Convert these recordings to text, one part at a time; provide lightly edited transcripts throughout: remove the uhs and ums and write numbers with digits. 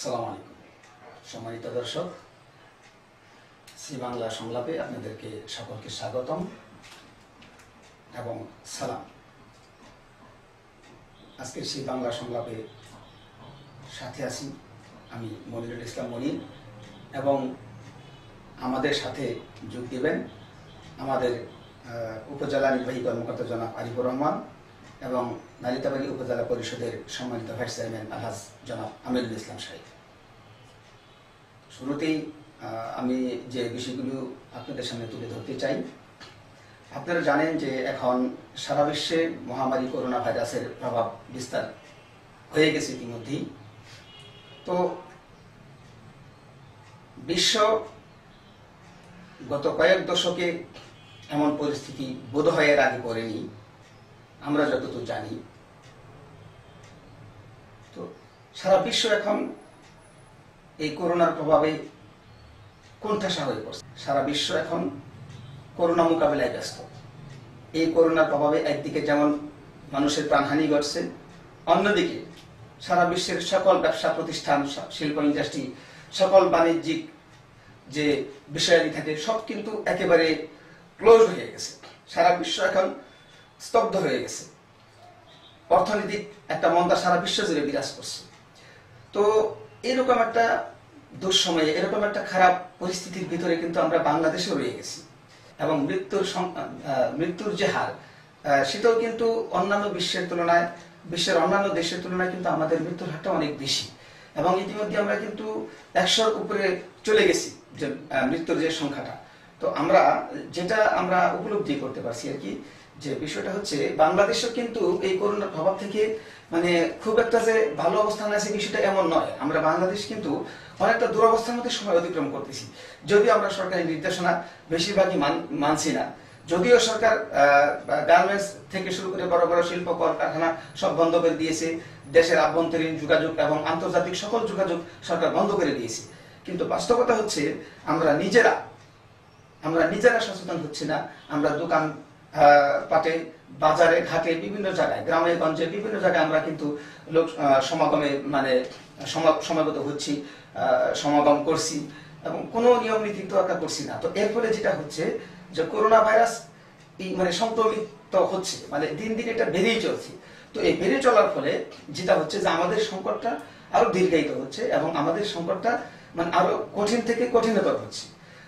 সালাম আলাইকুম সম্মানিত দর্শক, সি বাংলা সংলাপে আপনাদেরকে সকলকে স্বাগতম এবং সালাম। আজকের সি বাংলা সংলাপে সাথে আছি আমি মনিরুল ইসলাম মনির, এবং আমাদের সাথে যোগ দেবেন আমাদের উপজেলা নির্বাহী কর্মকর্তা জনাব আরিফুর রহমান এবং নালিতাবাড়ী উপজেলা পরিষদের সম্মানিত ভাইস চেয়ারম্যান আলহাজ জনাব আমিরুল ইসলাম সাহেব। শুরুতেই আমি যে বিষয়গুলো আপনাদের সামনে তুলে ধরতে চাই। আপনারা জানেন যে এখন সারা বিশ্বে মহামারী করোনা ভাইরাসের প্রভাব বিস্তার হয়ে গেছে ইতিমধ্যেই। তো বিশ্ব গত কয়েক দশকে এমন পরিস্থিতি বোধহয় এর আগে পড়েনি, আমরা যতদূর জানি। তো সারা বিশ্ব এখন এই করোনার প্রভাবে কোণঠাসা হয়ে পড়ছে। সারা বিশ্ব এখন করোনা মোকাবিলায় ব্যস্ত। এই করোনার প্রভাবে একদিকে যেমন মানুষের প্রাণহানি ঘটছে, অন্যদিকে সারা বিশ্বের সকল ব্যবসা প্রতিষ্ঠান, শিল্প ইন্ডাস্ট্রি, সকল বাণিজ্যিক যে বিষয়াদি থাকে সব কিন্তু একেবারে ক্লোজ হয়ে গেছে। সারা বিশ্ব এখন স্তব্ধ হয়ে গেছে। অর্থনৈতিক একটা মন্দা সারা বিশ্ব জুড়ে বিরাজ করছে। তো এরকম একটা দুঃসময়ে, এরকম একটা খারাপ পরিস্থিতির ভিতরে কিন্তু আমরা বাংলাদেশেও রয়ে গেছি, এবং মৃত্যুর যে হার সেটাও কিন্তু অন্যান্য বিশ্বের অন্যান্য দেশের তুলনায় কিন্তু আমাদের মৃত্যুর হারটা অনেক বেশি, এবং ইতিমধ্যে আমরা কিন্তু 100-র উপরে চলে গেছি যে মৃত্যুর যে সংখ্যাটা। তো যেটা আমরা উপলব্ধি করতে পারছি আর কি, যে বিষয়টা হচ্ছে বাংলাদেশও কিন্তু এই করোনার প্রভাব থেকে মানে খুব একটা যে ভালো অবস্থানে আছে বিষয়টা এমন নয়। আমরা বাংলাদেশ কিন্তু অনেকটা দুরবস্থার মধ্যে সময় অতিক্রম করতেছি। যদিও আমরা সরকারি নির্দেশনা বেশিরভাগই মানছি না, যদিও সরকার গার্মেন্টস থেকে শুরু করে বড় বড় শিল্প কলকারখানা সব বন্ধ করে দিয়েছে, দেশের আভ্যন্তরীণ যোগাযোগ এবং আন্তর্জাতিক সকল যোগাযোগ সরকার বন্ধ করে দিয়েছে, কিন্তু বাস্তবতা হচ্ছে আমরা নিজেরা সচেতন হচ্ছি না। আমরা দোকান পাটে, বাজারে, ঘাটে, বিভিন্ন জায়গায়, গ্রামে গঞ্জে বিভিন্ন জায়গায় আমরা কিন্তু লোক সমাগমে সমাগত হচ্ছি, সমাগম করছি, এবং কোনো নিয়ম নীতি তোয়াক্কা করছি না। তো এর ফলে যেটা হচ্ছে যে করোনা ভাইরাস সংক্রমিত হচ্ছে, দিন দিন এটা বেড়েই চলছে। তো এই বেড়ে চলার ফলে যেটা হচ্ছে যে আমাদের সংকটটা আরো দীর্ঘায়িত হচ্ছে, এবং আমাদের সংকটটা আরো কঠিন থেকে কঠিনতর হচ্ছে।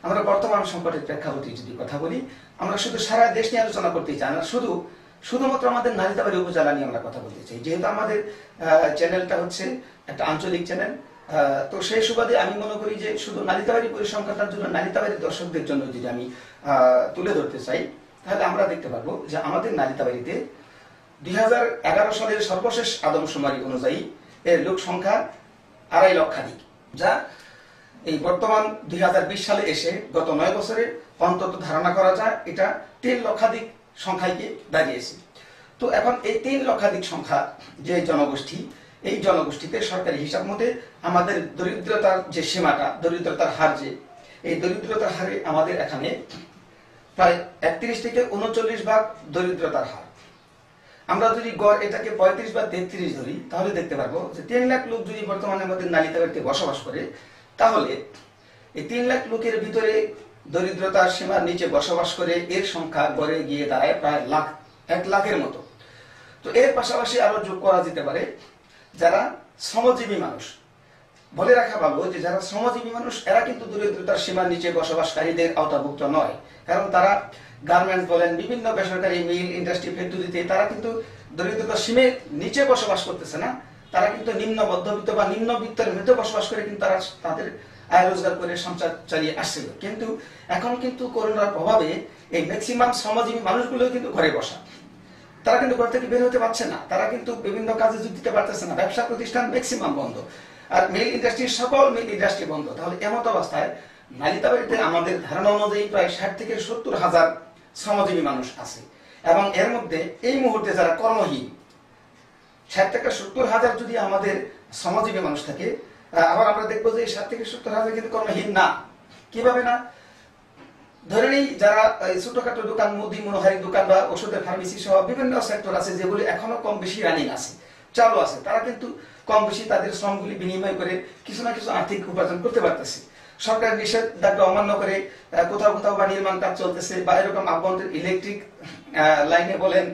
আমরা বর্তমান সংকটের প্রেক্ষাপটে যদি কথা বলি, আমরা শুধু সারা দেশ নিয়ে আলোচনা করতে চাই না, শুধুমাত্র আমাদের নালিতাবাড়ী উপজেলা নিয়ে আমরা কথা বলতে চাই। যেহেতু আমাদের চ্যানেলটা হচ্ছে একটা আঞ্চলিক চ্যানেল, তো সেই সুবাদে আমি মনে করি যে শুধু নালিতাবাড়ী পরিসংখ্যানটার জন্য, নালিতাবাড়ির দর্শকদের জন্য যদি আমি তুলে ধরতে চাই, তাহলে আমরা দেখতে পারবো যে আমাদের নালিতাবাড়িতে 2011 সালের সর্বশেষ আদমশুমারি অনুযায়ী এর লোক সংখ্যা 2.5 লক্ষাধিক, যা এই বর্তমান 2020 সালে এসে গত 9 বছরে অন্তত ধারণা করা যায় এটা 3 লক্ষাধিক সংখ্যায় গিয়ে দাঁড়িয়েছে। তো এখন এই 3 লক্ষাধিক সংখ্যা যে জনগোষ্ঠী, এই জনগোষ্ঠীতে সরকারি হিসাব মতে আমাদের দরিদ্রতার যে সীমাটা, দরিদ্রতার হার, এই দরিদ্রতার হারে আমাদের এখানে প্রায় 31 থেকে 39 ভাগ দরিদ্রতার হার। আমরা যদি গড় এটাকে 35 বা 33 ধরি, তাহলে দেখতে পারবো যে 3 লাখ লোক যদি বর্তমানে আমাদের নালিতাবাড়িতে বসবাস করে, তাহলে এই 3 লাখ লোকের ভিতরে দরিদ্রতার সীমার নিচে বসবাস করে এর সংখ্যা গড়ে গিয়ে দাঁড়ায় প্রায় 1 লাখের মতো। তো এর পাশাপাশি আরো যোগ করা যেতে পারে যারা শ্রমজীবী মানুষ। বলে রাখা ভালো যে যারা শ্রমজীবী মানুষ, এরা কিন্তু দরিদ্রতার সীমার নিচে বসবাসকারীদের আওতাভুক্ত নয়, কারণ তারা গার্মেন্টস বলেন, বিভিন্ন বেসরকারি মিল, ইন্ডাস্ট্রি, ফ্যাক্টরিতে তারা কিন্তু দরিদ্রতার সীমার নিচে বসবাস করতেছে না, তারা কিন্তু নিম্ন মধ্যবিত্ত বা নিম্নবিত্তের মধ্যে বসবাস করে কিন্তু তারা তাদের আয় রোজগার করে সংসার চালিয়ে আসছিল। কিন্তু এখন কিন্তু করোনার প্রভাবে এই ম্যাক্সিমাম শ্রমজীবী মানুষগুলো কিন্তু ঘরে বসা, তারা কিন্তু ঘর থেকে বের হতে পারছে না, তারা কিন্তু বিভিন্ন কাজে যোগ দিতে পারতেছে না, ব্যবসা প্রতিষ্ঠান ম্যাক্সিমাম বন্ধ, আর মিল ইন্ডাস্ট্রির সকল মিল ইন্ডাস্ট্রি বন্ধ। তাহলে এমত অবস্থায় নালিতাবাড়িতে আমাদের ধারণা অনুযায়ী প্রায় 60 থেকে 70 হাজার শ্রমজীবী মানুষ আছে, এবং এর মধ্যে এই মুহূর্তে যারা কর্মহীন 60 থেকে 70 হাজার যদি আমাদের শ্রমজীবী মানুষ থাকে, আবার আমরা দেখবো যে 60 থেকে 70 হাজার কিন্তু কর্মহীন না। কিভাবে না? ধরে নেই যারা ছোটখাটো দোকান, মুদি মনোহারি দোকান বা ওষুধের ফার্মেসি সহ বিভিন্ন সেক্টর আছে যেগুলি এখনো কম বেশি রানিং আছে, চালু আছে, তারা কিন্তু কম বেশি তাদের শ্রমগুলি বিনিময় করে কিছু না কিছু আর্থিক উপার্জন করতে পারতেছে। সরকার নিষেধাজ্ঞা অমান্য করে কোথাও কোথাও বা নির্মাণ কাজ চলতেছে, বা এরকম আভ্যন্তরীণ ইলেকট্রিক লাইনে বলেন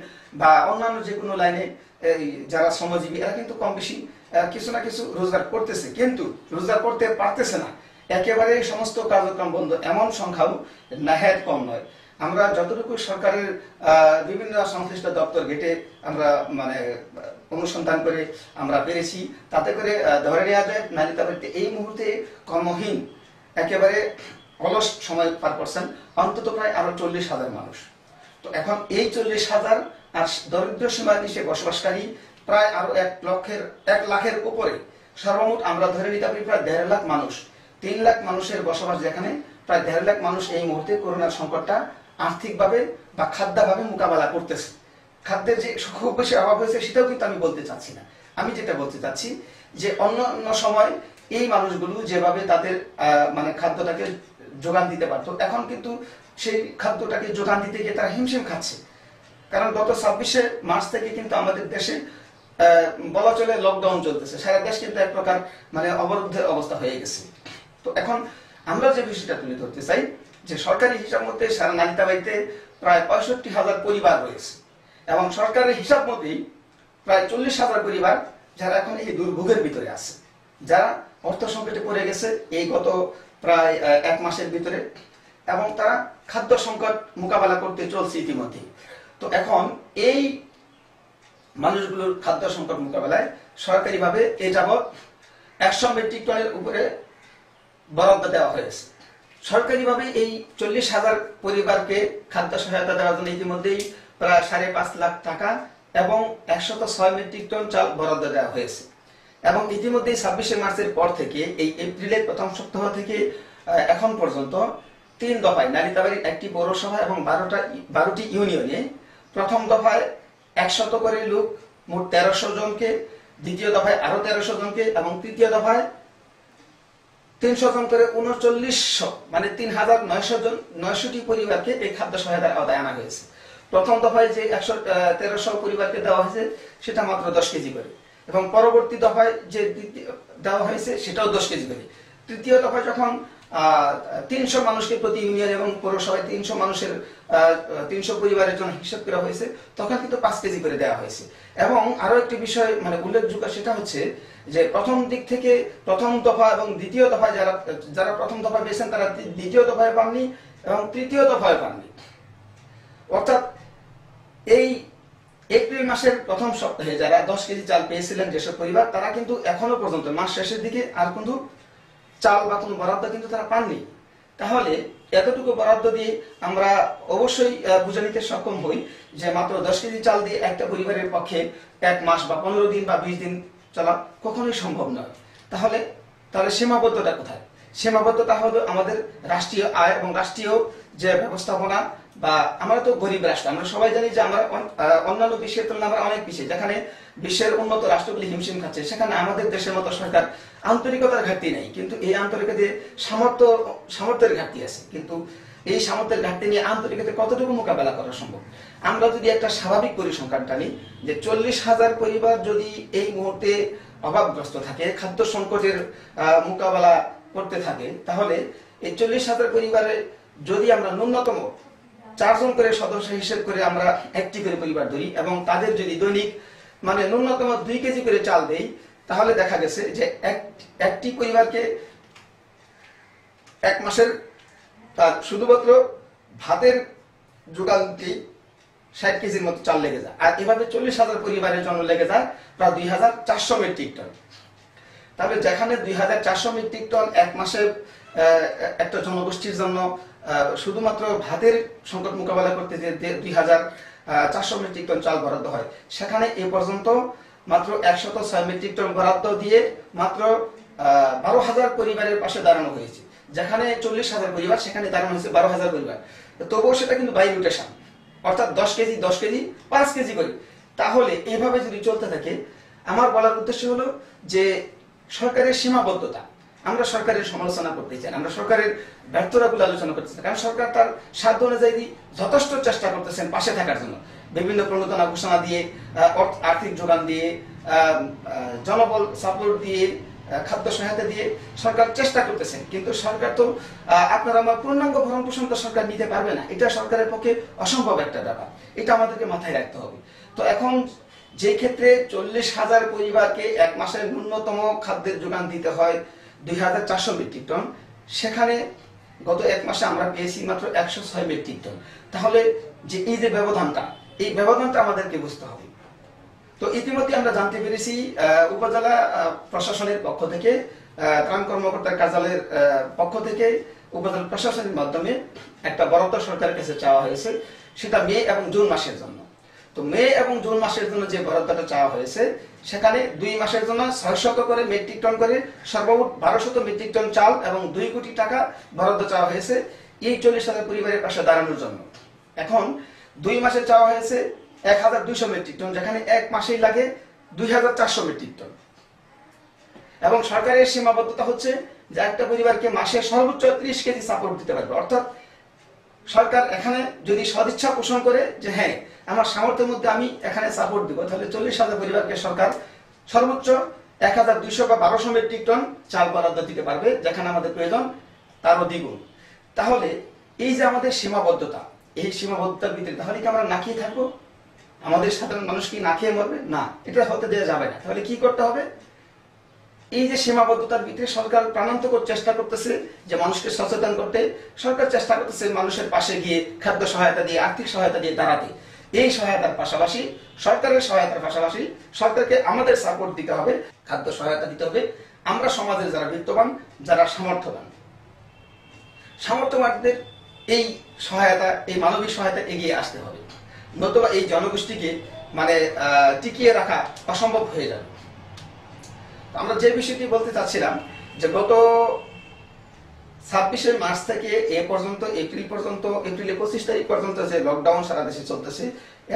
বা অন্যান্য যে কোনো লাইনে যারা শ্রমজীবী এরা কিন্তু কম বেশি কিছু না কিছু রোজগার করতেছে, কিন্তু রোজগার করতে পারতেছে না। একেবারে সমস্ত কার্যক্রম বন্ধ এমন সংখ্যাও নেহায়েত কম নয়। আমরা যতটুকু সরকারের বিভিন্ন সংশ্লিষ্ট দপ্তর ঘেটে আমরা মানে অনুসন্ধান করে আমরা পেরেছি, তাতে করে ধরে নেওয়া যায় নালিতাবাড়িতে এই মুহূর্তে কর্মহীন একেবারে অলস সময় পার করছেন অন্তত প্রায় আরো 40,000 মানুষ। তো এখন এই 40,000 আর দরিদ্র সীমার নিচে বসবাসকারী প্রায় আরো 1 লাখের উপরে, সর্বমোট আমরা ধরে নিতে পারি প্রায় 1.5 লাখ মানুষ। 3 লাখ মানুষের বসবাস, যেখানে প্রায় 1.5 লাখ মানুষ এই মুহূর্তে করোনার সংকটটা আর্থিকভাবে বা খাদ্যভাবে মোকাবেলা করতেছে। খাদ্যের যে খুব বেশি অভাব হয়েছে সেটাও কিন্তু আমি বলতে চাচ্ছি না। আমি যেটা বলতে চাচ্ছি যে অন্য সময় এই মানুষগুলো যেভাবে তাদের মানে খাদ্যটাকে যোগান দিতে পারতো, এখন কিন্তু সেই খাদ্যটাকে যোগান দিতে গিয়ে তারা হিমশিম খাচ্ছে। কারণ গত 26শে মার্চ থেকে কিন্তু আমাদের দেশে বলা চলে লকডাউন চলতেছে, সারা দেশ কিন্তু এক প্রকার মানে অবরুদ্ধের অবস্থা হয়ে গেছে। তো এখন আমরা যে বিষয়টা তুলে ধরতে চাই যে সরকারি হিসাব মতে সারা নালিতাবাড়িতে প্রায় 65,000 পরিবার রয়েছে, এবং সরকারের হিসাব মতেই প্রায় 40,000 পরিবার যারা এখন এই দুর্ভোগের ভিতরে আছে, যারা অর্থ সংকটে পড়ে গেছে এই গত প্রায় 1 মাসের ভিতরে, এবং তারা খাদ্য সংকট মোকাবেলা করতে চলছে ইতিমধ্যে। তো এখন এই মানুষগুলোর খাদ্য সংকট মোকাবেলায় সরকারিভাবে এ যাবৎ 100 মেট্রিক টনের উপরে বরাদ্দ দেওয়া হয়েছে। সরকারিভাবে এই 40,000 পরিবারকে খাদ্য সহায়তা দেওয়ার জন্য ইতিমধ্যেই প্রায় 5.5 লাখ টাকা এবং 106 মেট্রিক টন চাল বরাদ্দ দেওয়া হয়েছে। এবং ইতিমধ্যে 26শে মার্চের পর থেকে এই এপ্রিলের প্রথম সপ্তাহ থেকে এখন পর্যন্ত 3 দফায় নালিতাবাড়ির 1টি পৌরসভা এবং 12টি ইউনিয়নে প্রথম দফায় 100 করে লোক মোট 1300 জনকে, দ্বিতীয় দফায় আরো 1300 জনকে, এবং তৃতীয় দফায় 300 জন করে 3900 মানে 3,900টি পরিবারকে এই খাদ্য সহায়তার আওতায় আনা হয়েছে। প্রথম দফায় যে 1300 পরিবারকে দেওয়া হয়েছে সেটা মাত্র 10 কেজি করে, এবং পরবর্তী দফায় যে দেওয়া হয়েছে সেটাও 10 কেজি করে। তৃতীয় দফায় যখন 300 মানুষকে প্রতি ইউনিয়ন এবং পৌরসভায় 300 মানুষের 300 পরিবারের জন্য হিসাব করা হয়েছে, তখন কিন্তু 5 কেজি করে দেওয়া হয়েছে। এবং আরো একটি বিষয় মানে উল্লেখযোগ্য, সেটা হচ্ছে যে প্রথম দিক থেকে প্রথম দফা এবং দ্বিতীয় দফায় যারা প্রথম দফা পেয়েছেন তারা দ্বিতীয় দফায় পাননি এবং তৃতীয় দফায় পাননি। অর্থাৎ এই এপ্রিল মাসের প্রথম সপ্তাহে যারা 10 কেজি চাল পেয়েছিলেন যেসব পরিবার, তারা কিন্তু এখনো পর্যন্ত মাস শেষের দিকে আর কিন্তু চাল বা কোনো বরাদ্দ কিন্তু তারা পাননি। তাহলে এতটুকু বরাদ্দ দিয়ে আমরা অবশ্যই বুঝে নিতে সক্ষম হই যে মাত্র 10 কেজি চাল দিয়ে একটা পরিবারের পক্ষে 1 মাস বা 15 দিন বা 20 দিন চলা কখনোই সম্ভব নয়। তাহলে সীমাবদ্ধতা কোথায়? সীমাবদ্ধতা হলো আমাদের রাষ্ট্রীয় আয় এবং রাষ্ট্রীয় যে ব্যবস্থাপনা, বা আমরা তো গরিব রাষ্ট্র, আমরা সবাই জানি যে আমরা অন্যান্য বিশ্বের তুলনায় আমরা অনেক পিছিয়ে। যেখানে বিশ্বের উন্নত রাষ্ট্রগুলি হিমশিম খাচ্ছে, সেখানে আমাদের দেশের মতো সরকার আন্তরিকতার ঘাটতি নেই, কিন্তু এই আন্তরিকতায় সামর্থ্যের ঘাটতি আছে। কিন্তু এই সামর্থ্যের ঘাটতি নিয়ে আন্তরিকতা কতটুকু মোকাবেলা করা সম্ভব? আমরা যদি একটা স্বাভাবিক পরিসংখ্যান টানি যে 40,000 পরিবার যদি এই মুহূর্তে অভাবগ্রস্ত থাকে, খাদ্য সংকটের মোকাবেলা করতে থাকে, তাহলে এই 40,000 পরিবারে যদি আমরা ন্যূনতম 4 জন করে সদস্য হিসেব করে আমরা একটি করে পরিবার ধরি এবং তাদের যদি দৈনিক মানে ন্যূনতম 2 কেজি করে চাল দেই, তাহলে দেখা গেছে যে একটি পরিবারকে 1 মাসের তার শুধুমাত্র ভাতের যোগানটি 60 কেজির মতো চাল লেগে যায়। আর এভাবে 40,000 পরিবারের জন্য লেগে যায় প্রায় 2,400 মেট্রিক টন। তবে যেখানে 2,400 মেট্রিক টন 1 মাসে একটা জনগোষ্ঠীর জন্য শুধুমাত্র ভাতের সংকট মোকাবেলা করতে যে 2,400 মেট্রিক টন চাল বরাদ্দ হয়, সেখানে এ পর্যন্ত মাত্র 106 মেট্রিক টন বরাদ্দ দিয়ে মাত্র 12,000 পরিবারের পাশে দাঁড়ানো হয়েছে। যেখানে 40,000 পরিবার, সেখানে দাঁড়ানো হয়েছে 12,000 পরিবার। তবুও সেটা কিন্তু বাই রোটেশন, অর্থাৎ 10 কেজি 5 কেজি করে। তাহলে এইভাবে যদি চলতে থাকে, আমার বলার উদ্দেশ্য হলো যে সরকারের সীমাবদ্ধতা, আমরা সরকারের সমালোচনা করতে চাই, আমরা সরকারের ব্যর্থতাগুলো আলোচনা করতে চাই, কারণ সরকার তার সাধ্য অনুযায়ী যথেষ্ট চেষ্টা করতেছেন পাশে থাকার জন্য, বিভিন্ন প্রণোদনা ঘোষণা দিয়ে, আর্থিক যোগান দিয়ে, জনবল সাপোর্ট দিয়ে খাদ্য সহায়তা দিয়ে সরকার চেষ্টা করতেছেন, কিন্তু সরকার তো আপনার আমার পূর্ণাঙ্গ ভরণ পোষণ তো সরকার নিতে পারবে না, এটা সরকারের পক্ষে অসম্ভব একটা ব্যাপার, এটা আমাদেরকে মাথায় রাখতে হবে। তো এখন যে ক্ষেত্রে 40,000 পরিবারকে এক মাসের ন্যূনতম খাদ্যের যোগান দিতে হয় 2,400 মেট্রিক টন, সেখানে গত এক মাসে আমরা পেয়েছি মাত্র 106 মেট্রিক টন। তাহলে যে এই যে ব্যবধানটা, এই ব্যবধানটা আমাদেরকে বুঝতে হবে। তো ইতিমধ্যে আমরা জানতে পেরেছি উপজেলা প্রশাসনের পক্ষ থেকে, ত্রাণ কর্মকর্তার কার্যালয়ের পক্ষ থেকে উপজেলা প্রশাসনের মাধ্যমে একটা বরাদ্দ সরকারের কাছে চাওয়া হয়েছে, সেটা মে এবং জুন মাসের জন্য। তো মে এবং জুন মাসের জন্য যে বরাদ্দটা চাওয়া হয়েছে, সেখানে 2 মাসের জন্য 600 করে মেট্রিক টন করে সর্বমোট 1200 মেট্রিক টন চাল এবং 2 কোটি টাকা বরাদ্দ চাওয়া হয়েছে এই 40,000 পরিবারের পাশে দাঁড়ানোর জন্য। এখন 2 মাসে চাওয়া হয়েছে 1,200 মেট্রিক টন, যেখানে এক মাসেই লাগে 2,400 মেট্রিক টন। এবং সরকারের সীমাবদ্ধতা হচ্ছে যে একটা পরিবারকে মাসে সর্বোচ্চ 30 কেজি সাপোর্ট দিতে পারবে। অর্থাৎ সরকার এখানে যদি সদিচ্ছা পোষণ করে যে হ্যাঁ আমার সামর্থ্যের মধ্যে আমি এখানে সাপোর্ট দিব, তাহলে 40,000 পরিবারকে সরকার সর্বোচ্চ 1,200 বা 1200 মেট্রিক টন চাল বরাদ্দ দিতে পারবে, যেখানে আমাদের প্রয়োজন তারও দ্বিগুণ। তাহলে এই যে আমাদের সীমাবদ্ধতা, এই সীমাবদ্ধতার ভিতরে তাহলে কি আমরা না খেয়ে থাকবো? আমাদের সাধারণ মানুষ কি না খেয়ে মরবে? না, এটা হতে দেওয়া যাবে না। তাহলে কি করতে হবে? এই যে সীমাবদ্ধতার ভিতরে সরকার প্রাণান্তকর চেষ্টা করতেছে যে মানুষকে সচেতন করতে, সরকার চেষ্টা করতেছে মানুষের পাশে গিয়ে খাদ্য সহায়তা দিয়ে, আর্থিক সহায়তা দিয়ে দাঁড়াতে। এই সহায়তার পাশাপাশি, সরকারের সহায়তার পাশাপাশি সরকারকে আমাদের সাপোর্ট দিতে হবে, খাদ্য সহায়তা দিতে হবে। আমরা সমাজের যারা বিত্তবান, যারা সামর্থ্যবানদের এই সহায়তা, এই মানবিক সহায়তা এগিয়ে আসতে হবে, নতুবা এই জনগোষ্ঠীকে মানে টিকিয়ে রাখা অসম্ভব হয়ে যাবে। আমরা যে বিষয়টি বলতে চাচ্ছিলাম যে গত 26শে মার্চ থেকে এ পর্যন্ত এপ্রিলের 25 তারিখ পর্যন্ত যে লকডাউন সারা দেশে চলতেছে,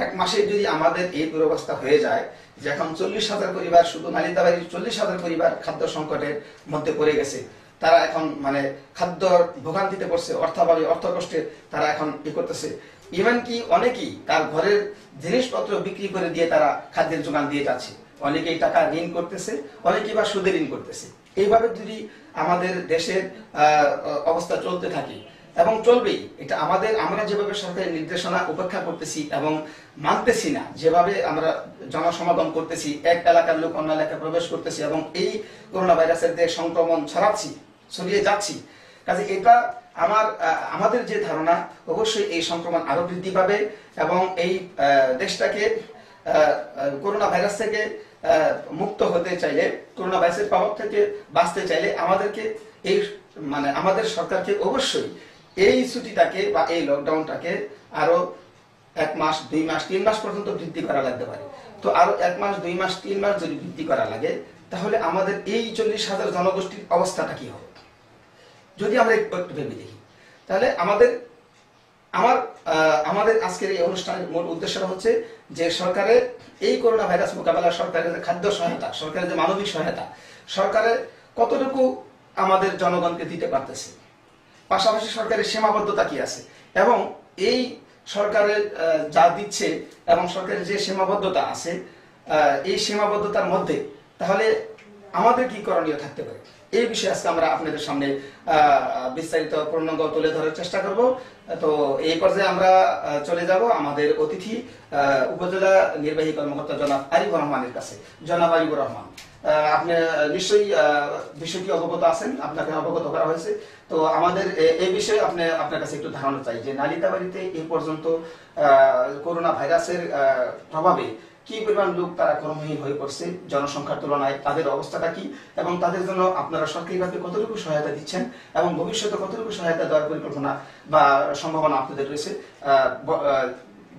এক মাসে যদি আমাদের এই দুরবস্থা হয়ে যায় যে এখন 40,000 পরিবার, শুধু নালিতাবাড়ির 40,000 পরিবার খাদ্য সংকটের মধ্যে পড়ে গেছে, তারা এখন মানে খাদ্য ভোগান্তিতে পড়ছে, অর্থাভাবে অর্থকষ্টে তারা এখন ই করতেছে। ইভেন কি অনেকেই তার ঘরের জিনিসপত্র বিক্রি করে দিয়ে তারা খাদ্যের যোগান দিয়ে যাচ্ছে, অনেকেই টাকা ঋণ করতেছে, অনেকেই বা সুদে ঋণ করতেছে। এইভাবে যদি আমাদের দেশের অবস্থা চলতে থাকে এবং চলবেই, এটা আমরা যেভাবে সরকারের নির্দেশনা উপেক্ষা করতেছি এবং মানতেছি না, যেভাবে আমরা জনসমাগম করতেছি, এক এলাকার লোক অন্য এলাকায় প্রবেশ করতেছি এবং এই করোনা ভাইরাসের যে সংক্রমণ ছড়িয়ে যাচ্ছি, কাজে এটা আমাদের যে ধারণা, অবশ্যই এই সংক্রমণ আরো বৃদ্ধি পাবে এবং এই দেশটাকে করোনা ভাইরাস থেকে মুক্ত হতে চাইলে, করোনা ভাইরাসের প্রভাব থেকে বাঁচতে চাইলে আমাদেরকে আমাদের সরকারকে অবশ্যই এই ছুটিটাকে বা এই লকডাউনটাকে আরো 1 মাস, 2 মাস, 3 মাস পর্যন্ত বৃদ্ধি করা লাগতে পারে। তো আরো 1 মাস, 2 মাস, 3 মাস যদি বৃদ্ধি করা লাগে, তাহলে আমাদের এই 40,000 জনগোষ্ঠীর অবস্থাটা কি হবে যদি আমরা একটু ভেবে দেখি। তাহলে আমাদের আজকের এই অনুষ্ঠানের মূল উদ্দেশ্যটা হচ্ছে যে সরকারের এই করোনা ভাইরাস মোকাবেলা, সরকারের যে খাদ্য সহায়তা, সরকারের যে মানবিক সহায়তা, সরকারের কতটুকু আমাদের জনগণকে দিতে পারতেছে, পাশাপাশি সরকারের সীমাবদ্ধতা কি আছে, এবং এই সরকারের যা দিচ্ছে এবং সরকারের যে সীমাবদ্ধতা আছে, এই সীমাবদ্ধতার মধ্যে তাহলে আমাদের কি করণীয় থাকতে পারে, এই বিষয়ে আজকে আমরা আপনাদের সামনে বিস্তারিত পূর্ণাঙ্গ তুলে ধরার চেষ্টা করব। তো এই পর্যায়ে আমরা চলে যাব আমাদের অতিথি উপজেলা নির্বাহী কর্মকর্তা জনাব আরিফুর রহমানের কাছে। জনাব আরিফুর রহমান, আপনি নিশ্চয়ই বিষয়টি অবগত আছেন, আপনাকে অবগত করা হয়েছে। তো আমাদের এই বিষয়ে আপনার কাছে একটু ধারণা চাই যে নালিতাবাড়িতে এই পর্যন্ত করোনা ভাইরাসের প্রভাবে কি পরিমাণ লোক তারা কর্মহীন হয়ে পড়ছে জনসংখ্যার তুলনায়, তাদের অবস্থাটা কি, এবং তাদের জন্য আপনারা সরকারিভাবে কতটুকু সহায়তা দিচ্ছেন এবং ভবিষ্যতে কতটুকু সহায়তা দেওয়ার পরিকল্পনা বা সম্ভাবনা আপনাদের রয়েছে,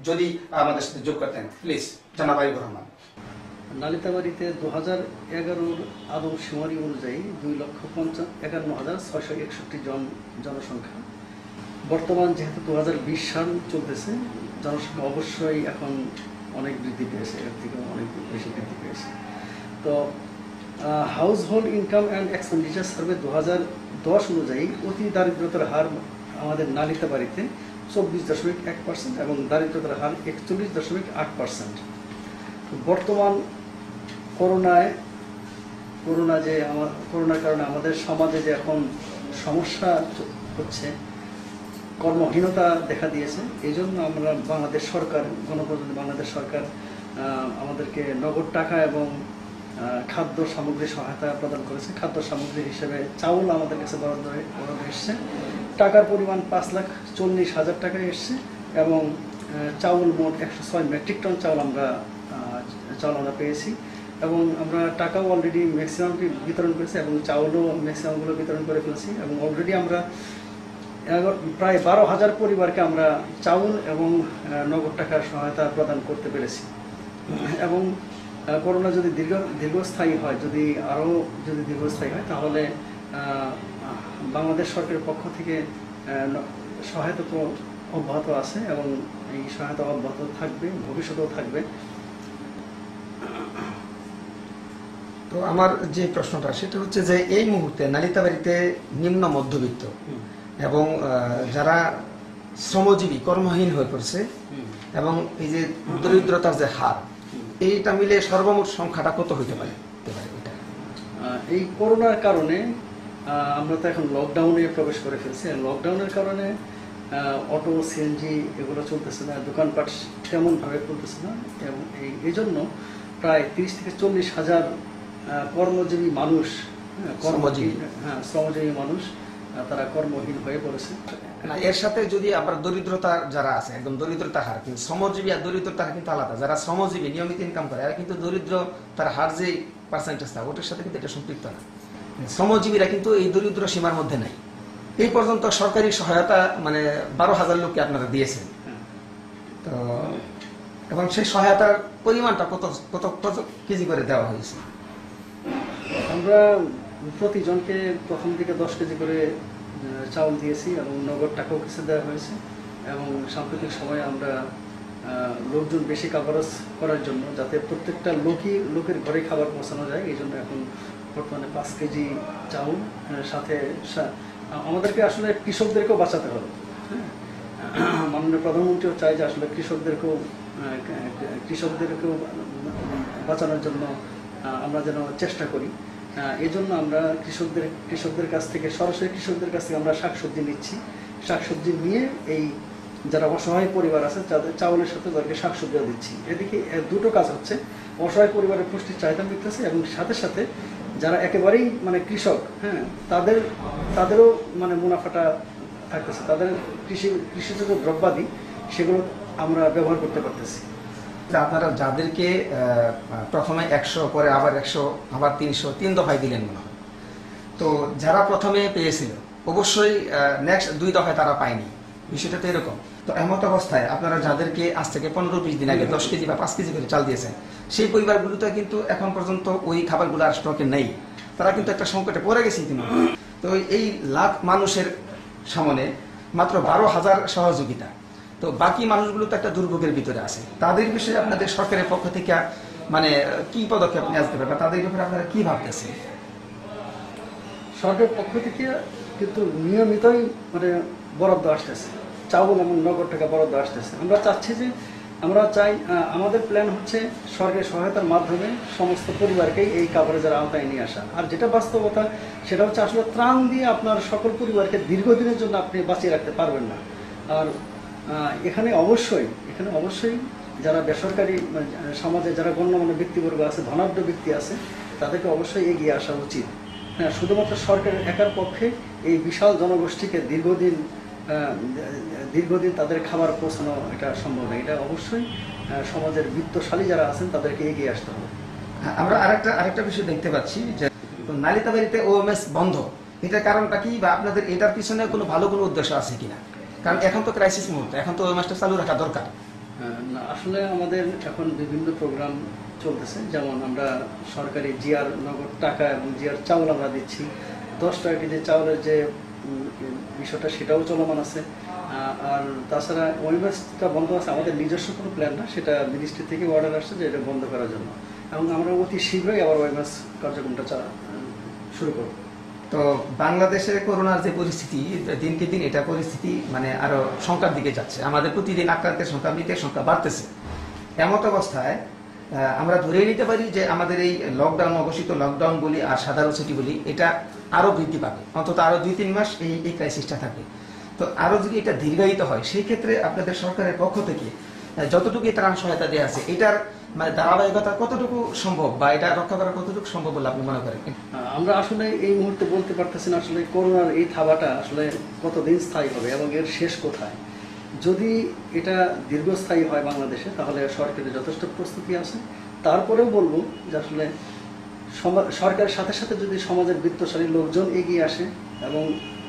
যদি আমাদের সাথে যোগ করতেন প্লিজ। জনাব আরিফুর রহমান। নালিতাবাড়িতে 2011 আদমশুমারি অনুযায়ী 2,51,661 জনসংখ্যা। বর্তমান যেহেতু 2020 সাল চলতেছে, জনসংখ্যা অবশ্যই এখন অনেক বৃদ্ধি পেয়েছে, এর থেকে অনেক বেশি বৃদ্ধি পেয়েছে। তো house hold income and expenditure survey 2010 অনুযায়ী অতি দারিদ্রতার হার আমাদের নালিতাবাড়িতে 24.1% এবং দারিদ্রতার হার 41.8%। বর্তমান করোনার কারণে আমাদের সমাজে যে এখন সমস্যা হচ্ছে, কর্মহীনতা দেখা দিয়েছে, এই জন্য আমরা বাংলাদেশ সরকার, গণপ্রজাতন্ত্রী বাংলাদেশ সরকার আমাদেরকে নগদ টাকা এবং খাদ্য সামগ্রী সহায়তা প্রদান করেছে। খাদ্য সামগ্রী হিসেবে চাউল আমাদের কাছে বরাদ্দ এসছে, টাকার পরিমাণ 5,40,000 টাকা এসছে, এবং চাউল মোট 106 মেট্রিক টন চাউল আমরা পেয়েছি, এবং আমরা টাকাও অলরেডি ম্যাক্সিমামটি বিতরণ করেছি, এবং চাউলও ম্যাক্সিমামগুলো বিতরণ করে ফেলছি, এবং অলরেডি আমরা প্রায় 12,000 পরিবারকে আমরা চাউল এবং নগদ টাকার সহায়তা প্রদান করতে পেরেছি। এবং করোনা যদি দীর্ঘস্থায়ী হয়, যদি দীর্ঘস্থায়ী হয়, তাহলে বাংলাদেশ সরকারের পক্ষ থেকে সহায়তা তো অব্যাহত আছে, এবং এই সহায়তা অব্যাহত থাকবে, ভবিষ্যতেও থাকবে। তো আমার যে প্রশ্নটা সেটা হচ্ছে যে এই মুহূর্তে নালিতাবাড়িতে নিম্ন মধ্যবিত্ত এবং যারা শ্রমজীবী কর্মহীন হয়ে পড়ছে এবং এই যে দরিদ্রতার যে হার, এইটা মিলে সর্বমোট সংখ্যাটা কত হতে পারে? এই করোনার কারণে আমরা তো এখন লকডাউনে প্রবেশ করে ফেলছি। লকডাউনের কারণে অটো, সিএনজি এগুলো চলতেছে না, দোকানপাট তেমনভাবে চলতেছে না, এবং এই জন্য প্রায় 30 থেকে 40 হাজার কর্মজীবী মানুষ, শ্রমজীবী মানুষ তারা কর্মহীন হয়ে পড়েছে। এর সাথে যদি আমরা দরিদ্রতা যারা আছে, একদম দরিদ্রতা হার, কিন্তু শ্রমজীবী আর দরিদ্রতা হার কিন্তু আলাদা। যারা শ্রমজীবী নিয়মিত ইনকাম করে এরা কিন্তু দরিদ্র তার হার যে পার্সেন্টেজটা ওটার সাথে কিন্তু এটা সম্পৃক্ত না। শ্রমজীবীরা কিন্তু এই দরিদ্র সীমার মধ্যে নাই। এই পর্যন্ত সরকারি সহায়তা মানে 12,000 লোককে আপনারা দিয়েছেন, তো এবং সেই সহায়তার পরিমাণটা কত কত কত কেজি করে দেওয়া হয়েছে? আমরা প্রতিজনকে প্রথম দিকে 10 কেজি করে চাউল দিয়েছি, এবং নগদ টাকাও কিছু দেওয়া হয়েছে, এবং সাম্প্রতিক সময়ে আমরা লোকজন বেশি কাভারেজ করার জন্য, যাতে প্রত্যেকটা লোকের ঘরে খাবার পৌঁছানো যায়, এই জন্য এখন বর্তমানে 5 কেজি চাউল, সাথে আমাদেরকে আসলে কৃষকদেরকেও বাঁচাতে হবে। মাননীয় প্রধানমন্ত্রীও চাই যে আসলে কৃষকদেরকেও বাঁচানোর জন্য আমরা যেন চেষ্টা করি। এই জন্য আমরা কৃষকদের কাছ থেকে, সরাসরি কৃষকদের কাছ থেকে আমরা শাকসবজি নিচ্ছি। শাকসবজি নিয়ে এই যারা অসহায় পরিবার আছে যাদের চাউলের সাথে তাদেরকে শাকসবজিও দিচ্ছি। এদিকে দুটো কাজ হচ্ছে, অসহায় পরিবারের পুষ্টির চাহিদা মিটতেছে, এবং সাথে সাথে যারা একেবারেই মানে কৃষক, তাদেরও মানে মুনাফাটা থাকতেছে, তাদের কৃষিজ যে দ্রব্যাদি সেগুলো আমরা ব্যবহার করতে পারতেছি। আপনারা যাদেরকে প্রথমে 100, পরে আবার 100, আবার 300, 3 দফায় দিলেন মনে হয়, তো যারা প্রথমে পেয়েছিল অবশ্যই নেক্সট 2 দফায় তারা পায়নি, বিষয়টা তো এরকম। তো এমত অবস্থায় আপনারা যাদেরকে আজ থেকে 15-20 দিন আগে 10 কেজি বা 5 কেজি করে চাল দিয়েছেন, সেই পরিবারগুলোতে কিন্তু এখন পর্যন্ত ওই খাবারগুলো আর স্টকে নেই, তারা কিন্তু একটা সংকটে পড়ে গেছে ইতিমধ্যে। তো এই লাখ মানুষের সামনে মাত্র 12,000 সহযোগিতা, তো বাকি মানুষগুলো তো একটা দুর্ভোগের ভিতরে আছে। তাদের বিষয়ে আপনাদের সরকারের পক্ষ থেকে মানে কি পদক্ষেপ নিয়ে আসতে পারবে, তাদের ব্যাপারে আপনারা কি ভাবতেছেন? সরকারের পক্ষ থেকে কিন্তু নিয়মিতই মানে বরাদ্দ আসতেছে, চাউল এবং নগদ টাকা বরাদ্দ আসতেছে। আমরা চাই আমাদের প্ল্যান হচ্ছে সরকারি সহায়তার মাধ্যমে সমস্ত পরিবারকেই এই কাভারেজের আওতায় নিয়ে আসা। আর যেটা বাস্তবতা সেটা হচ্ছে আসলে ত্রাণ দিয়ে আপনার সকল পরিবারকে দীর্ঘদিনের জন্য আপনি বাঁচিয়ে রাখতে পারবেন না। আর এখানে অবশ্যই যারা বেসরকারি সমাজে যারা গণ্যমান্য ব্যক্তিবর্গ আছে, ধনাঢ্য ব্যক্তি আছে, তাদেরকে অবশ্যই এগিয়ে আসা উচিত। হ্যাঁ, শুধুমাত্র সরকারের একার পক্ষে এই বিশাল জনগোষ্ঠীকে দীর্ঘদিন তাদের খাবার পৌঁছানো এটা সম্ভব না। এটা অবশ্যই সমাজের বিত্তশালী যারা আছেন তাদেরকে এগিয়ে আসতে হবে। আমরা আরেকটা বিষয় দেখতে পাচ্ছি যে নালিতাবাড়িতে ওএমএস বন্ধ, এটার কারণটা কি, বা আপনাদের এটার পিছনে কোনো ভালো কোনো উদ্দেশ্য আছে কিনা? কারণ এখন তো ক্রাইসিস মুহূর্তে, এখন তো ওএমএসটা চালু রাখা দরকার। না, আসলে আমাদের এখন বিভিন্ন প্রোগ্রাম চলতেছে, যেমন আমরা সরকারি জিআর নগদ টাকা এবং জিআর চাউল আমরা দিচ্ছি। 10 টাকা কেজি চাউলের যে বিষয়টা সেটাও চলমান আছে। আর তাছাড়া ওয়েবসাইটটা বন্ধ আছে, আমাদের নিজস্ব কোনো প্ল্যান না, সেটা মিনিস্ট্রি থেকে অর্ডার আসছে যে এটা বন্ধ করার জন্য, এবং আমরা অতি শীঘ্রই আবার ওয়েবসাইট কার্যক্রমটা শুরু করব। তো বাংলাদেশে করোনার যে পরিস্থিতি, দিনকে দিন এটা পরিস্থিতি মানে আরো সংখ্যার দিকে যাচ্ছে। আমাদের প্রতিদিন আক্রান্তের সংখ্যা, মৃতের সংখ্যা বাড়তেছে। এমত অবস্থায় আমরা ধরে নিতে পারি যে আমাদের এই লকডাউন, অঘোষিত লকডাউন বলি আর সাধারণ ছুটি বলি, এটা আরো বৃদ্ধি পাবে, অন্তত আরো 2-3 মাস এই ক্রাইসিসটা থাকবে। তো আরো যদি এটা দীর্ঘায়িত হয়, সেই ক্ষেত্রে আপনাদের সরকারের পক্ষ থেকে যতটুকু ত্রাণ সহায়তা দেওয়া আছে, এটার মানে ধারাবাহিকতা কতটুকু সম্ভব বা এটা রক্ষা করা কতটুকু সম্ভব বলে আপনি মনে করেন? আমরা আসলে এই মুহূর্তে বলতে পারতেছি না আসলে করোনার এই থাবাটা আসলে কতদিন স্থায়ী হবে এবং এর শেষ কোথায়। যদি এটা দীর্ঘস্থায়ী হয় বাংলাদেশে, তাহলে সরকারের যথেষ্ট প্রস্তুতি আছে। তারপরেও বলবো যে আসলে সরকারের সাথে সাথে যদি সমাজের বিত্তশালী লোকজন এগিয়ে আসে এবং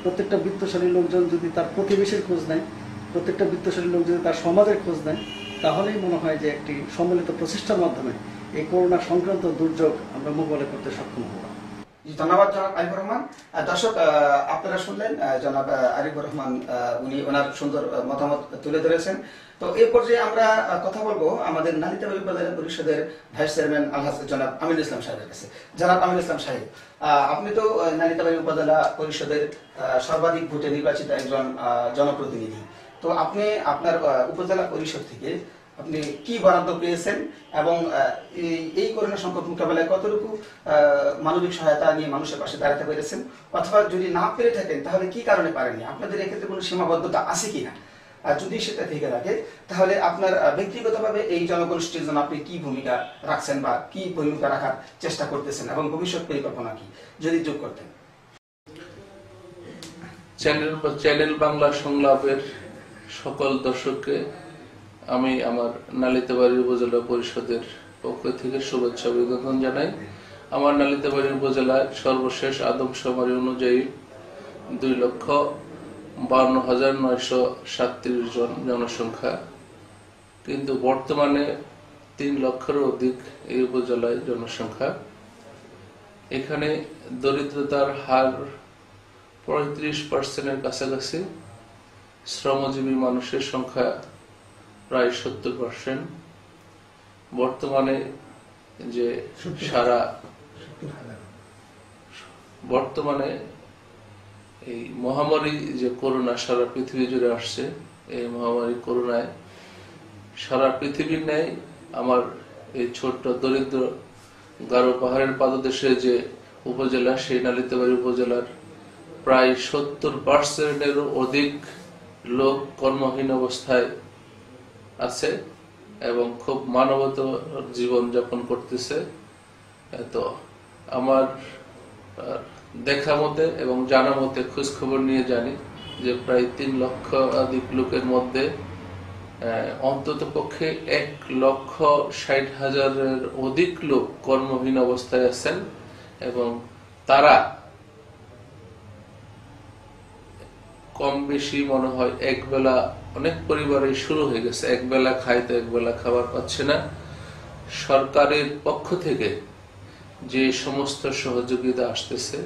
প্রত্যেকটা বিত্তশালী লোকজন যদি তার প্রতিবেশীর খোঁজ নেয়, প্রত্যেকটা বিত্তশালী লোক যদি তার সমাজের খোঁজ নেয়, তাহলেই মনে হয় যে একটি সম্মিলিত প্রচেষ্টার মাধ্যমে এই করোনা সংক্রান্ত দুর্যোগ আমরা মোকাবিলা করতে সক্ষম হব। ধন্যবাদ জনাব আরিফুর রহমান। দর্শক, আপনারা শুনলেন জনাব আরিফুর রহমান, উনি ওনার সুন্দর মতামত তুলে ধরেছেন। তো এই পর্যায়ে আমরা কথা বলবো আমাদের নালিতাবাড়ী উপজেলা পরিষদের ভাইস চেয়ারম্যান আলহাজ জনাব আমিনুল ইসলাম সাহেবের কাছে। জনাব আমিনুল ইসলাম সাহেব, আপনি তো নালিতাবাড়ী উপজেলা পরিষদের সর্বাধিক ভোটে নির্বাচিত একজন জনপ্রতিনিধি। তো আপনি আপনার উপজেলা পরিষদ থেকে আপনি কি বরাদ্দ পেয়েছেন এবং এই করোনা সংকট মোকাবেলায় কতটুকু মানবিক সহায়তা নিয়ে মানুষের পাশে দাঁড়াতে পেরেছেন, অথবা যদি না পেরে থাকেন তাহলে কি কারণে পারেননি? আপনাদের এক্ষেত্রে কোনো সীমাবদ্ধতা আছে কিনা? আর যদি সেটা থেকে থাকে, তাহলে আপনার ব্যক্তিগতভাবে এই জনগোষ্ঠীর জন্য আপনি কি ভূমিকা রাখছেন বা কি ভূমিকা রাখার চেষ্টা করতেছেন এবং ভবিষ্যৎ পরিকল্পনা কি, যদি যোগ করতেন? চ্যানেল বাংলা সংলাপের সকল দর্শককে আমি আমার নালিতাবাড়ী উপজেলা পরিষদের পক্ষ থেকে শুভেচ্ছা অভিনন্দন জানাই। আমার নালিতাবাড়ী উপজেলায় সর্বশেষ আদমশুমারি অনুযায়ী 2,52,937 জন জনসংখ্যা, কিন্তু বর্তমানে 3 লক্ষেরও অধিক এই উপজেলায় জনসংখ্যা। এখানে দরিদ্রতার হার 35%-এর কাছাকাছি, শ্রমজীবী মানুষের সংখ্যা প্রায় 70%। বর্তমানে যে বর্তমানে এই মহামারী যে করোনা সারা পৃথিবী জুড়ে আসছে, এই মহামারী করোনায় সারা পৃথিবীর ন্যায় আমার এই ছোট্ট দরিদ্র গারো পাহাড়ের পাদদেশে যে উপজেলা, সেই নালিতাবাড়ী উপজেলার প্রায় 70%-এরও অধিক লোক কর্মহীন অবস্থায় আছে এবং খুব মানবত জীবন যাপন করতেছে। তো আমার দেখা মতে এবং জানা মতে খোঁজ খবর নিয়ে জানি যে প্রায় 3 লক্ষ অধিক লোকের মধ্যে অন্তত পক্ষে 1,60,000-এর অধিক লোক কর্মহীন অবস্থায় আছেন এবং তারা কম বেশি মনে হয় একবেলা, অনেক পরিবারে শুরু হয়ে গেছে, একবেলা খায় তো একবেলা খাবার পাচ্ছে না। সরকারের পক্ষ থেকে যে সমস্ত সহযোগিতা আসতেছে,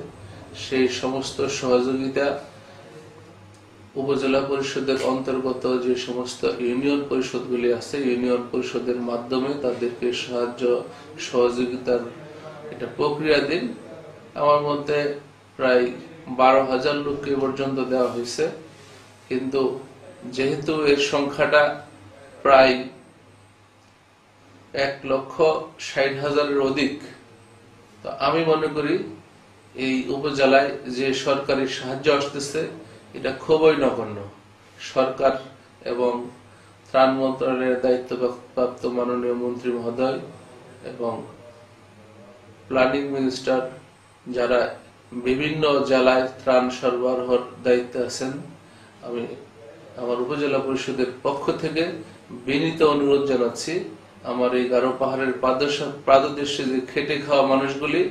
সেই সমস্ত সহযোগিতা উপজেলা পরিষদের অন্তর্গত যে সমস্ত ইউনিয়ন পরিষদগুলি আছে, ইউনিয়ন পরিষদের মাধ্যমে তাদেরকে সাহায্য সহযোগিতার এটা প্রক্রিয়াধীন। আমার মধ্যে প্রায় 12,000 লোককে পর্যন্ত দেওয়া হয়েছে, কিন্তু যেহেতু এর সংখ্যাটা প্রায় 1,60,000-এর অধিক, তো আমি মনে করি এই উপজেলায় যে সরকারি সাহায্য আসতেছে এটা খুবই নগণ্য। সরকার এবং ত্রাণ মন্ত্রণালয়ের দায়িত্বপ্রাপ্ত মাননীয় মন্ত্রী মহোদয় এবং প্ল্যানিং মিনিস্টার, যারা বিভিন্ন জেলায় ত্রাণ সরবরাহের দায়িত্বে আছেন, আমি আমার উপজেলা পরিষদের পক্ষ থেকে বিনীত অনুরোধ জানাচ্ছি, আমার এই গারো পাহাড়ের পাদদেশে যে খেটে খাওয়া মানুষগুলি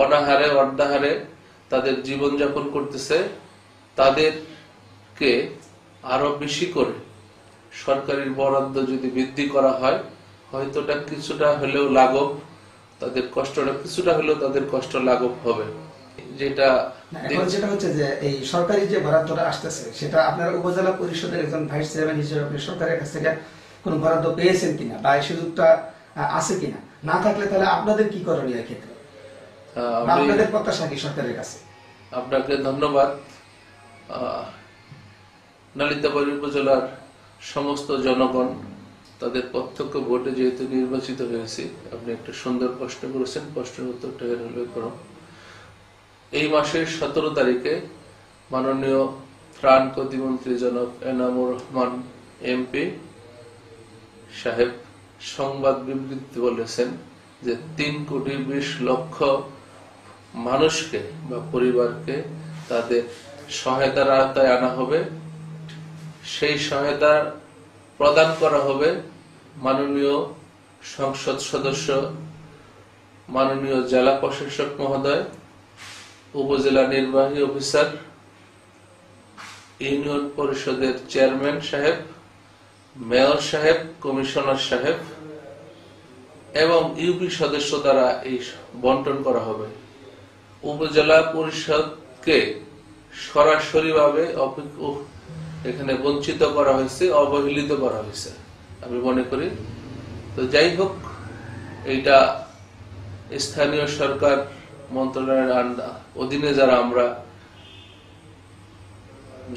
অনাহারে অর্ধাহারে তাদের জীবনযাপন করতেছে, তাদেরকে আরো বেশি করে সরকারি বরাদ্দ যদি বৃদ্ধি করা হয়, হয়তো কিছুটা হলেও লাঘব, তাদের কষ্টটা কিছুটা হলেও তাদের কষ্ট লাঘব হবে। যেটা হচ্ছে যে এই সরকারি যে বরাদ্দটা আসতেছে, সেটা আপনার উপজেলা পরিষদের একজন ভাইস চেয়ারম্যান হিসেবে আপনি সরকারের কাছ থেকে কোনো বরাদ্দ পেয়েছেন কিনা বা এই সুযোগটা আছে কিনা? না থাকলে তাহলে আপনাদের কি করণীয় ক্ষেত্রে, আপনাদের প্রত্যাশা কি সরকারের কাছে? আপনাকে ধন্যবাদ। নালিতাবাড়ী উপজেলার সমস্ত জনগণ তাদের প্রত্যক্ষ ভোটে যেহেতু নির্বাচিত হয়েছি। আপনি একটা সুন্দর প্রশ্ন করেছেন, প্রশ্নের উত্তরটা হলো করো। এই মাসের 17 তারিখে মাননীয় ত্রাণ প্রতিমন্ত্রী জনাব এনামুর রহমান এমপি সাহেব সংবাদ বিবৃতি বলেছেন যে 3,20,00,000 মানুষকে বা পরিবারকে তাদের সহায়তার আওতায় আনা হবে। সেই সহায়তা প্রদান করা হবে মাননীয় সংসদ সদস্য, মাননীয় জেলা প্রশাসক মহোদয়, উপজেলা নির্বাহী অফিসার, ইউনিয়ন পরিষদের চেয়ারম্যান সাহেব, মেয়র সাহেব, কমিশনার সাহেব এবং ইউপি সদস্য দ্বারা এই বন্টন করা হবে। উপজেলা পরিষদকে সরাসরিভাবে এখানে বঞ্চিত করা হয়েছে, অবহেলিত করা হয়েছে আমি মনে করি। তো যাই হোক, এইটা স্থানীয় সরকার মন্ত্রণালয়ের অধীনে যারা আমরা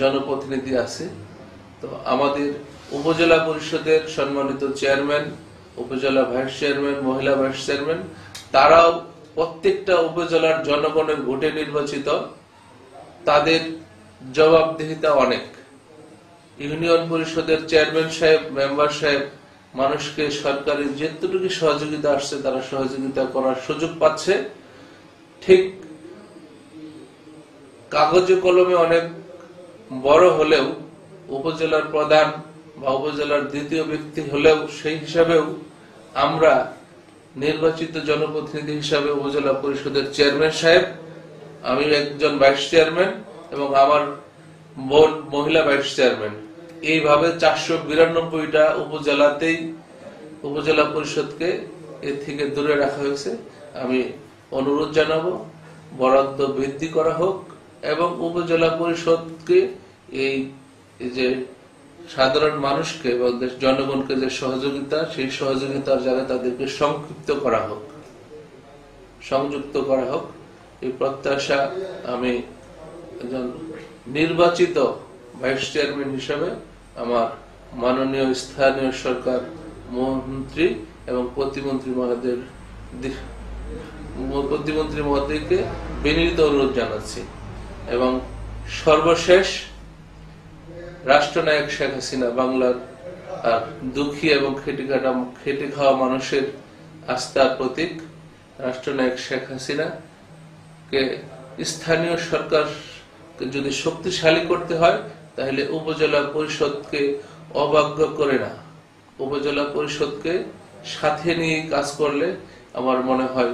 জনপ্রতিনিধি আছে, তো আমাদের উপজেলা পরিষদের সম্মানিত চেয়ারম্যান, উপজেলা ভাইস চেয়ারম্যান, মহিলা ভাইস চেয়ারম্যান, তারাও প্রত্যেকটা উপজেলার জনগণের ভোটে নির্বাচিত। তাদের জবাবদিহিতা অনেক। ইউনিয়ন পরিষদের চেয়ারম্যান সাহেব, মেম্বার সাহেব মানুষকে সরকারি যেটুকু সহযোগিতা আসছে তারা সহযোগিতা করার সুযোগ পাচ্ছে। ঠিক কাগজে কলমে অনেক বড় হলেও, উপজেলার প্রধান বা উপজেলার দ্বিতীয় ব্যক্তি হলেও, সেই হিসাবেও আমরা নির্বাচিত জনপ্রতিনিধি হিসাবে উপজেলা পরিষদের চেয়ারম্যান সাহেব, আমি একজন ভাইস চেয়ারম্যান এবং আমার বোন মহিলা ভাইস চেয়ারম্যান, এইভাবে 492টা উপজেলাতেই উপজেলা পরিষদকে এর থেকে দূরে রাখা হয়েছে। আমি অনুরোধ জানাবো বরাদ্দ বৃদ্ধি করা হোক এবং উপজেলা পরিষদকে এই যে সাধারণ মানুষকে এবং জনগণকে যে সহযোগিতা, সেই সহযোগিতার জায়গায় তাদেরকে সংক্ষিপ্ত করা হোক, সংযুক্ত করা হোক, এই প্রত্যাশা আমি একজন নির্বাচিত ভাইস চেয়ারম্যান হিসেবে আমার মাননীয় স্থানীয় সরকার মন্ত্রী এবং প্রতিমন্ত্রী মহোদয়কে বিনীত অনুরোধ জানাচ্ছি। এবং সর্বশেষ, রাষ্ট্রনায়ক শেখ হাসিনা, বাংলার দুঃখী এবং খেটে খাওয়া মানুষের আস্থার প্রতীক রাষ্ট্রনায়ক শেখ হাসিনা কে স্থানীয় সরকার যদি শক্তিশালী করতে হয়, তাহলে উপজেলা পরিষদকে অবাধ্য করে না, উপজেলা পরিষদকে সাথে নিয়ে কাজ করলে আমার মনে হয়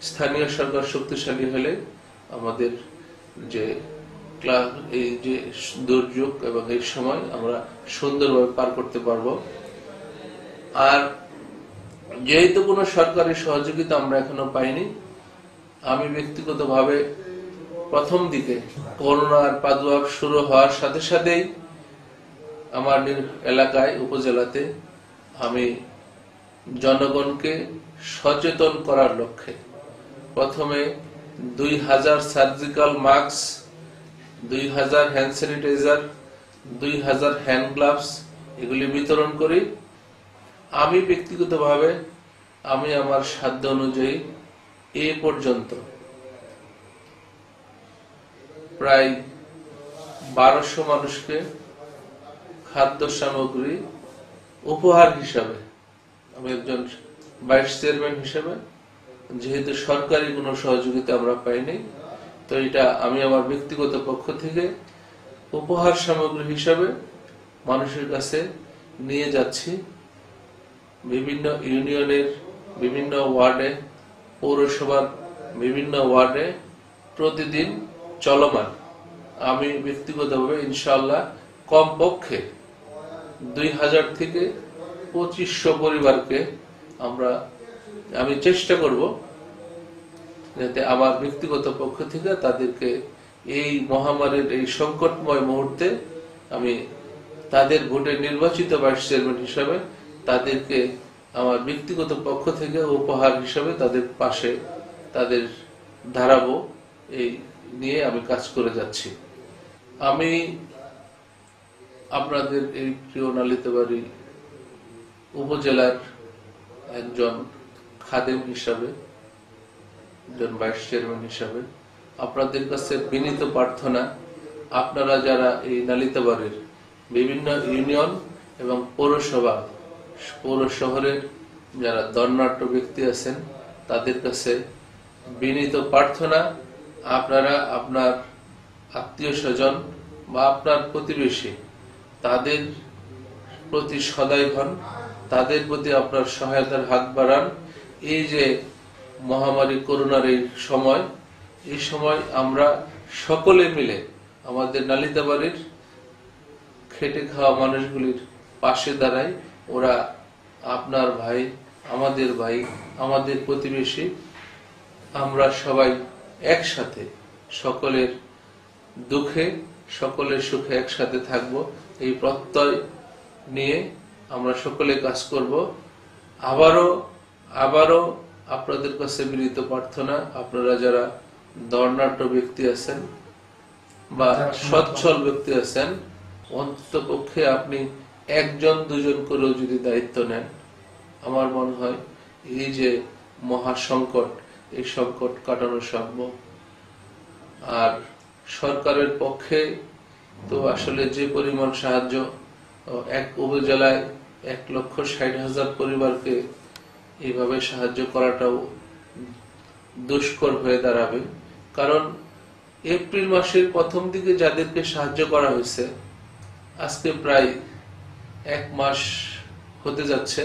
স্থানীয় সরকার শক্তিশালী হলে আমাদের যে এই যে দুর্যোগ এবং এই সময় আমরা সুন্দরভাবে পার করতে পারবো। আর যেহেতু কোনো সরকারি সহযোগিতা আমরা এখনো পাইনি, আমি ব্যক্তিগতভাবে প্রথম দিকে করোনার প্রাদুর্ভাব শুরু হওয়ার সাথে সাথেই আমার এলাকায়, উপজেলাতে আমি জনগণকে সচেতন করার লক্ষ্যে প্রথমে 2000 surgical mask, 2000 hand sanitizer, 2000 hand gloves এগুলি বিতরণ করি। আমি ব্যক্তিগতভাবে আমি আমার সাধ্য অনুযায়ী এ পর্যন্ত প্রায় 1200 মানুষকে খাদ্য সামগ্রী উপহার হিসাবে, আমি একজন ভাইস চেয়ারম্যান হিসাবে, যেহেতু সরকারি কোনো সহযোগিতা আমরা পাইনি, তো এটা আমি আমার ব্যক্তিগত পক্ষ থেকে উপহার সামগ্রী হিসাবে মানুষের কাছে নিয়ে যাচ্ছি। বিভিন্ন ইউনিয়নের বিভিন্ন ওয়ার্ডে, পৌরসভার বিভিন্ন ওয়ার্ডে প্রতিদিন চলমান। আমি ব্যক্তিগতভাবে ইনশাআল্লাহ কমপক্ষে 2000 থেকে 2500 পরিবারকে আমি চেষ্টা করব যাতে আমার ব্যক্তিগত পক্ষ থেকে তাদেরকে এই মহামারীর এই সংকটময় মুহূর্তে আমি তাদের ভোটে নির্বাচিত ভাইস চেয়ারম্যান হিসাবে তাদেরকে আমার ব্যক্তিগত পক্ষ থেকে উপহার হিসাবে তাদের পাশে তাদের দাঁড়াবো, এই নিয়ে আমি কাজ করে যাচ্ছি। আমি আপনাদের এই প্রিয় নালিতাবাড়ি উপজেলার একজন খাদেম হিসাবে, একজন ভাইস চেয়ারম্যান হিসাবে আপনাদের কাছে বিনীত প্রার্থনা, আপনারা যারা এই নালিতাবাড়ির বিভিন্ন ইউনিয়ন এবং পৌর শহরের যারা ধনাঢ্য ব্যক্তি আছেন তাদের কাছে বিনীত প্রার্থনা, আপনারা আপনার আত্মীয় স্বজন বা আপনার প্রতিবেশী তাদের প্রতি সদয় হন, তাদের প্রতি আপনার সহায়তার হাত বাড়ান। এই যে মহামারী করোনার এই সময় আমরা সকলে মিলে আমাদের নালিতাবাড়ির খেটে খাওয়া মানুষগুলির পাশে দাঁড়াই। ওরা আপনার ভাই, আমাদের প্রতিবেশী, আমরা সবাই একসাথে সকলের দুঃখে সকলের সুখে একসাথে থাকব, এই প্রত্যয় নিয়ে আমরা সকলে কাজ করব। আবারও আপনাদের কাছে বিনীত প্রার্থনা, আপনারা যারা ধনাঢ্য ব্যক্তি আছেন বা সচ্ছল ব্যক্তি আছেন, অন্ততপক্ষে আপনি 1-2 করেও যদি দায়িত্ব নেন, আমার মনে হয় এই যে মহাসংকট, এই সংকট কাটানো সম্ভব। আর সরকারের পক্ষে তো আসলে যে পরিমাণ সাহায্য, এক উপজেলায় 1,60,000 পরিবারকে এইভাবে সাহায্য করাটাও দুষ্কর হয়ে দাঁড়াবে। কারণ এপ্রিল মাসের প্রথম দিকে যাদেরকে সাহায্য করা হয়েছে, আজকে প্রায় 1 মাস হতে যাচ্ছে,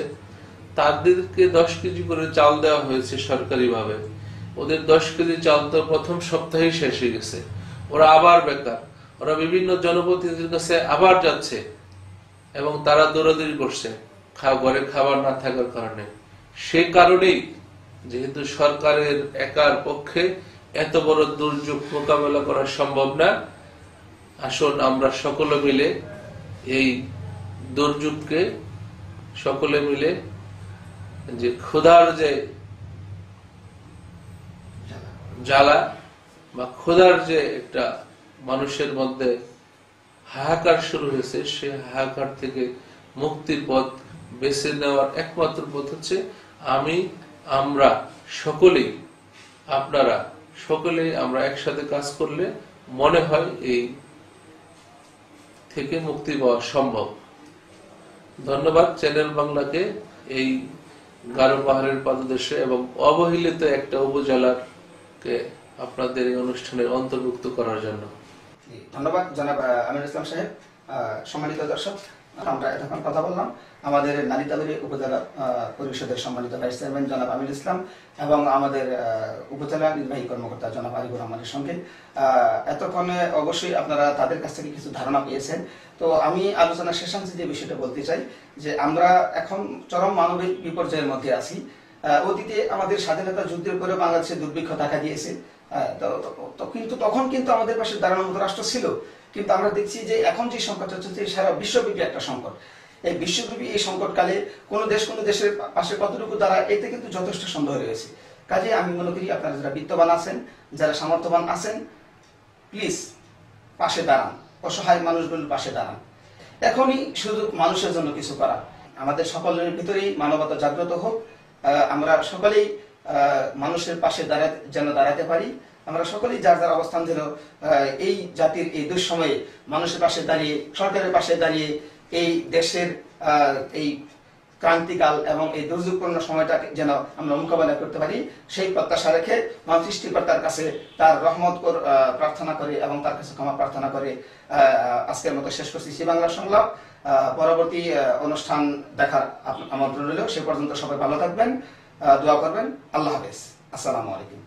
তাদেরকে 10 কেজি করে চাল দেওয়া হয়েছে সরকারিভাবে। ওদের 10 কেজি চাল তো প্রথম সপ্তাহেই শেষ হয়ে গেছে। ওরা আবার বেকার, ওরা বিভিন্ন জনপ্রতিনিধির কাছে আবার যাচ্ছে এবং তারা দৌড়াদৌড়ি করছে ঘরে খাবার না থাকার কারণে। সে কারণেই যেহেতু সরকারের একার পক্ষে এত বড় দুর্যোগ মোকাবেলা করা সম্ভব না, আসুন আমরা সকলে মিলে এই দুর্যোগকে সকলে মিলে যে ক্ষুধার যে জ্বালা বা ক্ষুধার যে একটা মানুষের মধ্যে হাহাকার শুরু হয়েছে, সে হাহাকার থেকে মুক্তির পথ বেছে নেওয়ার একমাত্র পথ হচ্ছে আমরা সকলেই, আপনারা সকলেই আমরা একসাথে কাজ করলে মনে হয় এই থেকে মুক্তি পাওয়া সম্ভব। ধন্যবাদ চ্যানেল বাংলাকে এই গারো পাহাড়ের পাদদেশে এবং অবহেলিত একটা উপজেলাকে আপনাদের এই অনুষ্ঠানে অন্তর্ভুক্ত করার জন্য। ধন্যবাদ জনাব আমিনুল ইসলাম সাহেব। সম্মানিত দর্শক, আমরা এতক্ষণ কথা বললাম আমাদের নালিতাবাড়ি উপজেলা পরিষদের সম্মানিত ভাইস চেয়ারম্যান জনাব আমিনুল ইসলাম এবং আমাদের উপজেলা নির্বাহী কর্মকর্তা জনাব আরিফুর রহমানের সঙ্গে। এতক্ষণে অবশ্যই আপনারা তাদের কাছ থেকে কিছু ধারণা পেয়েছেন। তো আমি আলোচনা শেষাংশে যে বিষয়টা বলতে চাই যে আমরা এখন চরম মানবিক বিপর্যয়ের মধ্যে আছি। অতীতে আমাদের স্বাধীনতা যুদ্ধের পরে বাংলাদেশে দুর্ভিক্ষ দেখা দিয়েছে, কিন্তু তখন কিন্তু আমাদের পাশে দাঁড়ানোর মতো রাষ্ট্র ছিল। কিন্তু আমরা দেখছি যে এখন যে সংকটটা চলছে সারা বিশ্বব্যাপী একটা সংকট। এই বিশ্বব্যাপী এই সংকটকালে কোনো দেশের পাশে কতটুকু দাঁড়ায়, এতে কিন্তু যথেষ্ট সন্দেহ রয়েছে। কাজে আমি মনে করি আপনারা যারা বিত্তবান আছেন, যারা সামর্থ্যবান আছেন, প্লিজ পাশে দাঁড়ান, অসহায় মানুষগুলোর পাশে দাঁড়ান। এখনই সুযোগ মানুষের জন্য কিছু করা। আমাদের সকলের ভিতরেই মানবতা জাগ্রত হোক, আমরা সকলেই মানুষের পাশে দাঁড়াতে পারি। আমরা সকলেই যার যার অবস্থান যেন এই জাতির এই দুঃসময়ে মানুষের পাশে দাঁড়িয়ে, সরকারের পাশে দাঁড়িয়ে এই দেশের এই ক্রান্তিকাল এবং এই দুর্যোগপূর্ণ সময়টাকে যেন আমরা মোকাবেলা করতে পারি, সেই প্রত্যাশা রেখে মহান সৃষ্টিকর্তার কাছে তার রহমত প্রার্থনা করে এবং তার কাছে ক্ষমা প্রার্থনা করে আজকের মতো শেষ করছি সি বাংলা সংলাপ। পরবর্তী অনুষ্ঠান দেখার আমন্ত্রণ রইল। সে পর্যন্ত সবাই ভালো থাকবেন, দোয়া করবেন। আল্লাহ হাফেজ। আসসালামু আলাইকুম।